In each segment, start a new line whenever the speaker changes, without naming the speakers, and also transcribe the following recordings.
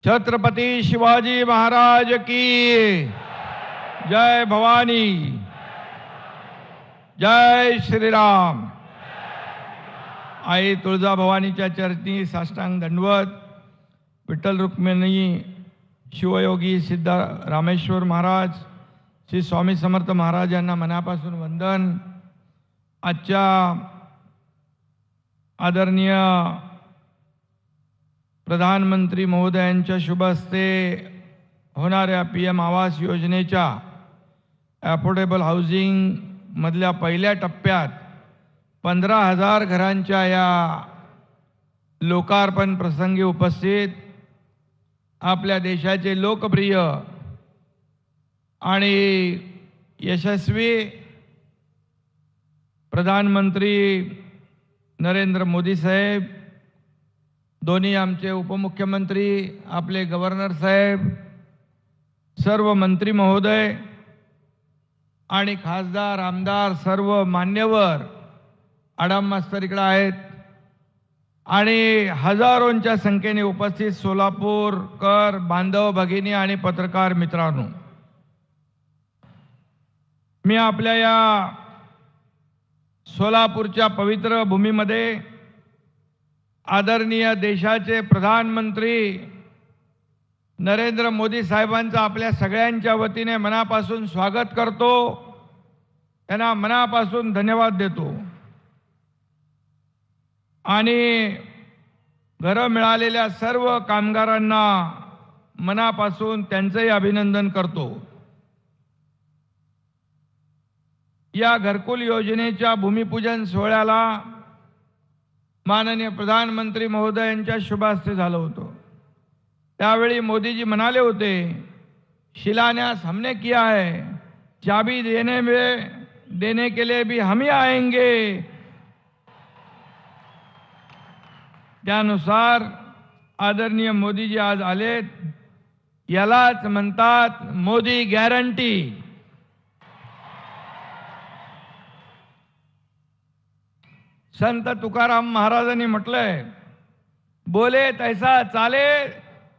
छत्रपति शिवाजी महाराज की जय भवानी, जय श्रीराम। आई तुळजा भवानीच्या चरणी साष्टांग दंडवत। विठ्ठल रुक्मिणी शिवयोगी सिद्ध रामेश्वर महाराज श्री स्वामी समर्थ महाराज यांना मनापासून वंदन। आजच्या आदरणीय प्रधानमंत्री महोदयांच्या शुभ हस्ते होणाऱ्या PM आवास योजनेच्या अफोर्डेबल हाऊसिंग मधल्या पहिल्या टप्प्यात 15,000 घरांच्या या लोकार्पण प्रसंगी उपस्थित आपल्या देशाचे लोकप्रिय आणि यशस्वी प्रधानमंत्री नरेंद्र मोदी साहेब, दोन्ही आमचे उपमुख्यमंत्री, आपले गव्हर्नर साहेब, सर्व मंत्री महोदय आणि खासदार आमदार, सर्व मान्यवर, आडाम मास्तर इकडे आहेत आणि हजारोंच्या संख्येने उपस्थित सोलापूरकर बांधव भगिनी आणि पत्रकार मित्रांनो, मी आपल्या या सोलापूरच्या पवित्र भूमीमध्ये आदरणीय देशाचे प्रधानमंत्री नरेंद्र मोदी साहेबांचं आपल्या सगळ्यांच्या वतीने मनापासून स्वागत करतो, त्यांना मनापासून धन्यवाद देतो आणि घरं मिळालेल्या सर्व कामगारांना मनापासून त्यांचंही अभिनंदन करतो। या घरकुल योजनेच्या भूमिपूजन सोहळ्याला माननीय प्रधानमंत्री महोदयांच्या शुभ हस्ते झालं होतं। त्यावेळी मोदीजी म्हणाले होते, शिलान्यास हमने किया है, चाबी देने के लिए भी हम ही आएंगे। त्यानुसार आदरणीय मोदीजी आज आलेत। यालाच म्हणतात मोदी गॅरंटी। संत तुकाराम महाराजांनी म्हटलंय, बोले तैसा चाले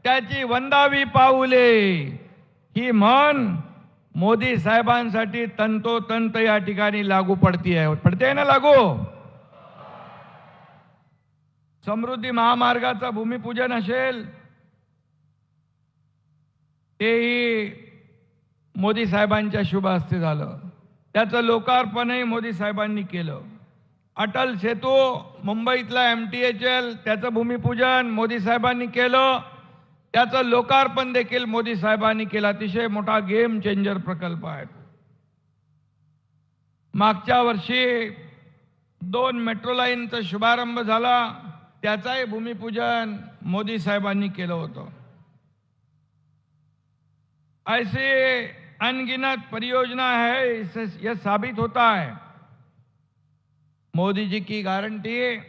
त्याची वंदावी पाऊले। ही म्हण मोदी साहेबांसाठी तंतोतंत या ठिकाणी लागू पडते ना लागू। समृद्धी महामार्गाचा भूमिपूजन असेल तेही मोदी साहेबांच्या शुभ हस्ते झालं। त्याचं लोकार्पणही मोदी साहेबांनी केलं। अटल सेतू मुंबईतला MTHL त्याचं भूमिपूजन मोदी साहेबांनी केलं, त्याचं लोकार्पण देखील मोदी साहेबांनी केलं। अतिशय मोठा गेम चेंजर प्रकल्प आहे। मागच्या वर्षी 2 मेट्रो लाईनचा शुभारंभ झाला, त्याचाही भूमिपूजन मोदी साहेबांनी केलं होतं। ऐसे अनगिनत परियोजना है, इससे यह साबित होता है मोदी जी की गारंटी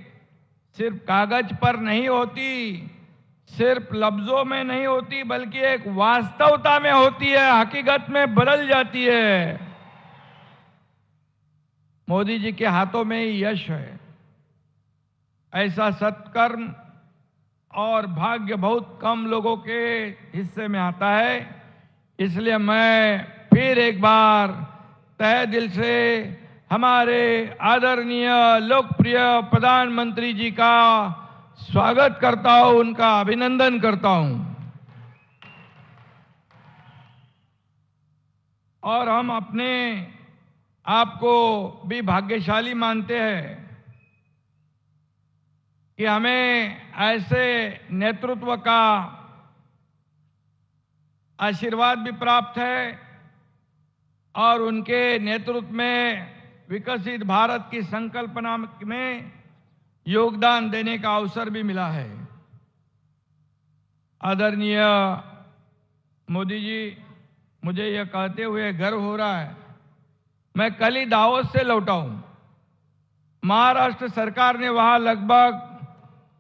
सिर्फ कागज पर नहीं होती, सिर्फ लफ्जों में नहीं होती, बल्कि एक वास्तवता में होती है, हकीकत में बदल जाती है। मोदी जी के हाथों में ही यश है। ऐसा सत्कर्म और भाग्य बहुत कम लोगों के हिस्से में आता है। इसलिए मैं फिर एक बार तहे दिल से हमारे आदरणीय लोकप्रिय प्रधानमंत्री जी का स्वागत करता हूं, उनका अभिनंदन करता हूं। और हम अपने आप को भी भाग्यशाली मानते हैं कि हमें ऐसे नेतृत्व का आशीर्वाद भी प्राप्त है और उनके नेतृत्व में विकसित भारत की संकल्पना में योगदान देने का अवसर भी मिला है। आदरणीय मोदी जी, मुझे यह कहते हुए गर्व हो रहा है, मैं कल ही दावोस से लौटा हूं। महाराष्ट्र सरकार ने वहां लगभग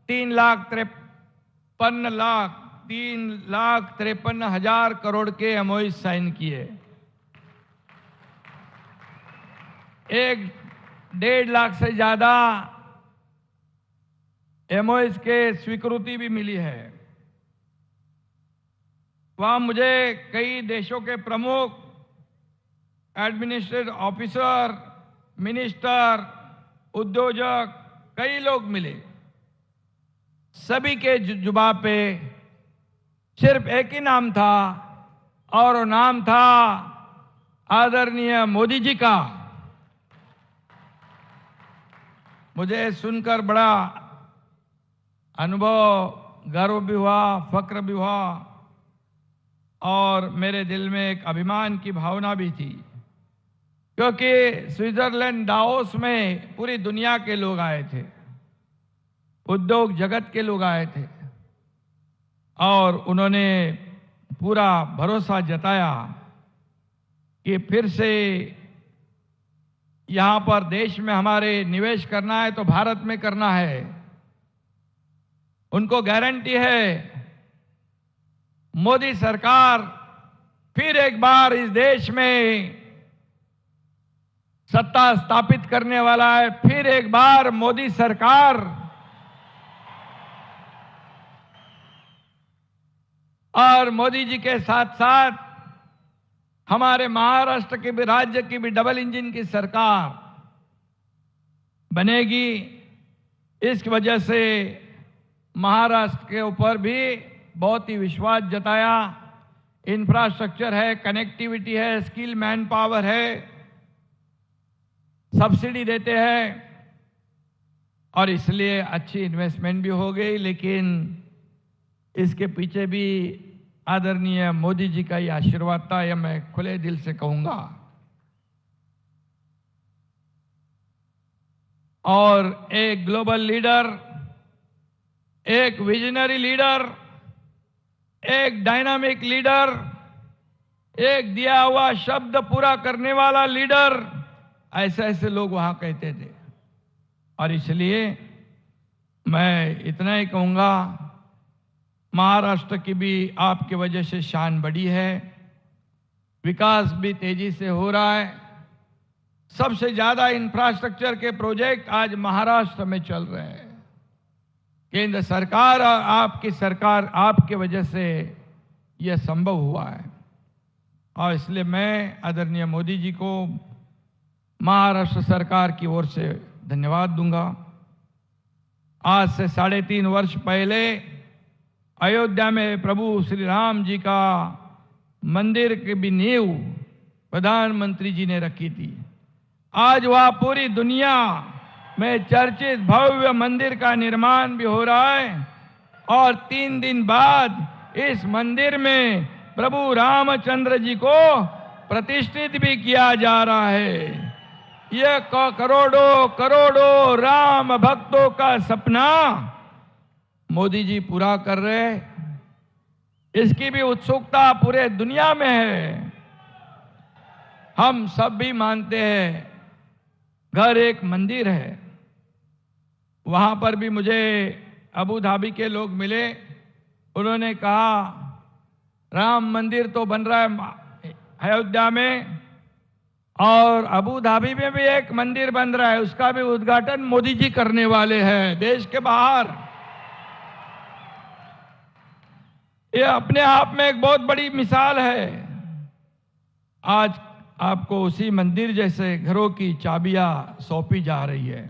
3,53,000 करोड़ के MOU साइन किए। 1.5 लाख से ज्यादा MOU के स्वीकृति भी मिली है। वहां मुझे कई देशों के प्रमुख, एडमिनिस्ट्रेटिव ऑफिसर, मिनिस्टर, उद्योजक, कई लोग मिले। सभी के जुबान पे सिर्फ एक ही नाम था और वो नाम था आदरणीय मोदी जी का। मुझे सुनकर बड़ा अनुभव, गर्व भी हुआ, फक्र भी हुआ और मेरे दिल में एक अभिमान की भावना भी थी, क्योंकि स्विट्जरलैंड दावोस में पूरी दुनिया के लोग आए थे, उद्योग जगत के लोग आए थे और उन्होंने पूरा भरोसा जताया कि फिर से यहां पर देश में हमारे निवेश करना है तो भारत में करना है। उनको गारंटी है मोदी सरकार फिर एक बार इस देश में सत्ता स्थापित करने वाला है। फिर एक बार मोदी सरकार और मोदी जी के साथ साथ हमारे महाराष्ट्र के भी, राज्य की भी डबल इंजन की सरकार बनेगी। इस वजह से महाराष्ट्र के ऊपर भी बहुत ही विश्वास जताया। इंफ्रास्ट्रक्चर है, कनेक्टिविटी है, स्किल मैन पावर है, सब्सिडी देते हैं और इसलिए अच्छी इन्वेस्टमेंट भी हो गई। लेकिन इसके पीछे भी आदरणीय मोदी जी का ये आशीर्वाद था, यह मैं खुले दिल से कहूंगा। और एक ग्लोबल लीडर, एक विजनरी लीडर, एक डायनामिक लीडर, एक दिया हुआ शब्द पूरा करने वाला लीडर, ऐसे ऐसे लोग वहां कहते थे। और इसलिए मैं इतना ही कहूंगा, महाराष्ट्र की भी आपकी वजह से शान बढ़ी है, विकास भी तेजी से हो रहा है। सबसे ज्यादा इंफ्रास्ट्रक्चर के प्रोजेक्ट आज महाराष्ट्र में चल रहे हैं। केंद्र सरकार और आपकी सरकार, आपकी वजह से यह संभव हुआ है और इसलिए मैं आदरणीय मोदी जी को महाराष्ट्र सरकार की ओर से धन्यवाद दूंगा। आज से 3.5 वर्ष पहले अयोध्या में प्रभु श्री राम जी का मंदिर की भी नींव प्रधानमंत्री जी ने रखी थी। आज वह पूरी दुनिया में चर्चित भव्य मंदिर का निर्माण भी हो रहा है और 3 दिन बाद इस मंदिर में प्रभु रामचंद्र जी को प्रतिष्ठित भी किया जा रहा है। यह करोड़ों करोड़ों राम भक्तों का सपना मोदी जी पूरा कर रहे हैं। इसकी भी उत्सुकता पूरे दुनिया में है। हम सब भी मानते हैं घर एक मंदिर है। वहां पर भी मुझे अबू धाबी के लोग मिले, उन्होंने कहा राम मंदिर तो बन रहा है अयोध्या में और अबू धाबी में भी एक मंदिर बन रहा है, उसका भी उद्घाटन मोदी जी करने वाले हैं देश के बाहर। यह अपने आप में एक बहुत बड़ी मिसाल है। आज आपको उसी मंदिर जैसे घरों की चाबियां सौंपी जा रही है।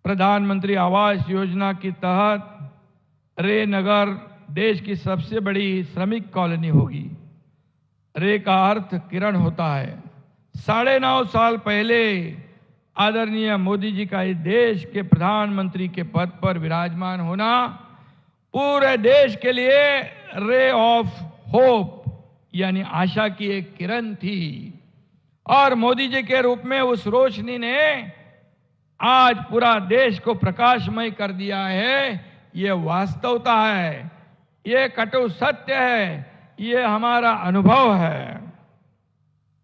प्रधानमंत्री आवास योजना के तहत रे नगर देश की सबसे बड़ी श्रमिक कॉलोनी होगी। रे का अर्थ किरण होता है। 9.5 साल पहले आदरणीय मोदी जी का इस देश के प्रधानमंत्री के पद पर विराजमान होना पूरे देश के लिए रे ऑफ होप यानी आशा की एक किरण थी और मोदी जी के रूप में उस रोशनी ने आज पूरा देश को प्रकाशमय कर दिया है। ये वास्तवता है, ये कटु सत्य है, ये हमारा अनुभव है।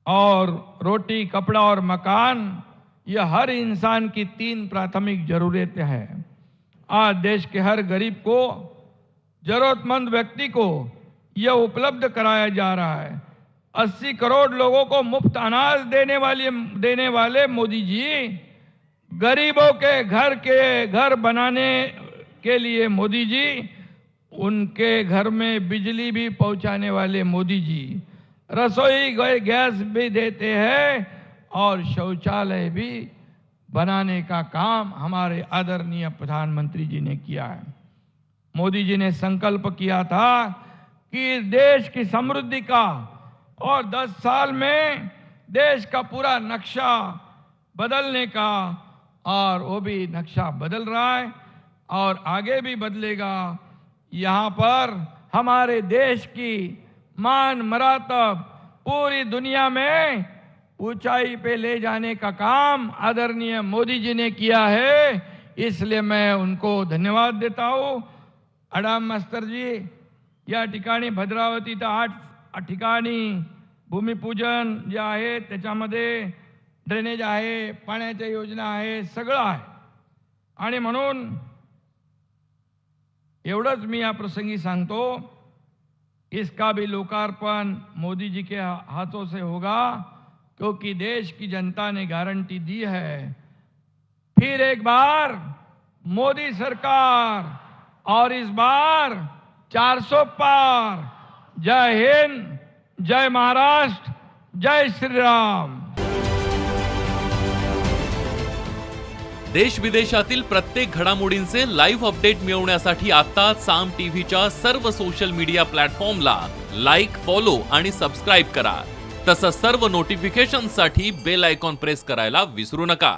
और रोटी, कपड़ा और मकान, ये हर इंसान की 3 प्राथमिक जरूरतें हैं। आज देश के हर गरीब को, जरूरतमंद व्यक्ति को यह उपलब्ध कराया जा रहा है। 80 करोड़ लोगों को मुफ्त अनाज देने वाले मोदी जी गरीबों के घर बनाने के लिए मोदी जी उनके घर में बिजली भी पहुंचाने वाले मोदी जी रसोई गैस भी देते हैं और शौचालय भी बनाने का काम हमारे आदरणीय प्रधानमंत्री जी ने किया है। मोदी जी ने संकल्प किया था कि देश की समृद्धि का और 10 साल में देश का पूरा नक्शा बदलने का, और वो भी नक्शा बदल रहा है और आगे भी बदलेगा। यहाँ पर हमारे देश की मान मरातब पूरी दुनिया में ऊंचाई पे ले जाने का काम आदरणीय मोदी जी ने किया है, इसलिए मैं उनको धन्यवाद देता हूँ। अडाम मास्तर जी, या ठिकाणी भद्रावती तर 8 ठिकाणी भूमिपूजन जे आहे त्याच्यामध्ये ड्रेनेज आहे, पाण्याच्या योजना आहे, सगळं आहे। आणि म्हणून एवढंच मी या प्रसंगी सांगतो, इसका भी लोकार्पण मोदी जी के हाथों से होगा, क्योंकि देश की जनता ने गारंटी दी है। फिर एक बार मोदी सरकार, और इस बार 400 पार। जय हिंद, जय महाराष्ट्र, जय श्री राम।
देश विदेशातील प्रत्येक घडामोडींचे लाईव्ह अपडेट मिळवण्यासाठी आता साम टीव्हीच्या सर्व सोशल मीडिया प्लॅटफॉर्मला लाईक, फॉलो आणि सबस्क्राईब करा। तसंच सर्व नोटिफिकेशनसाठी बेल आयकॉन प्रेस करायला विसरू नका।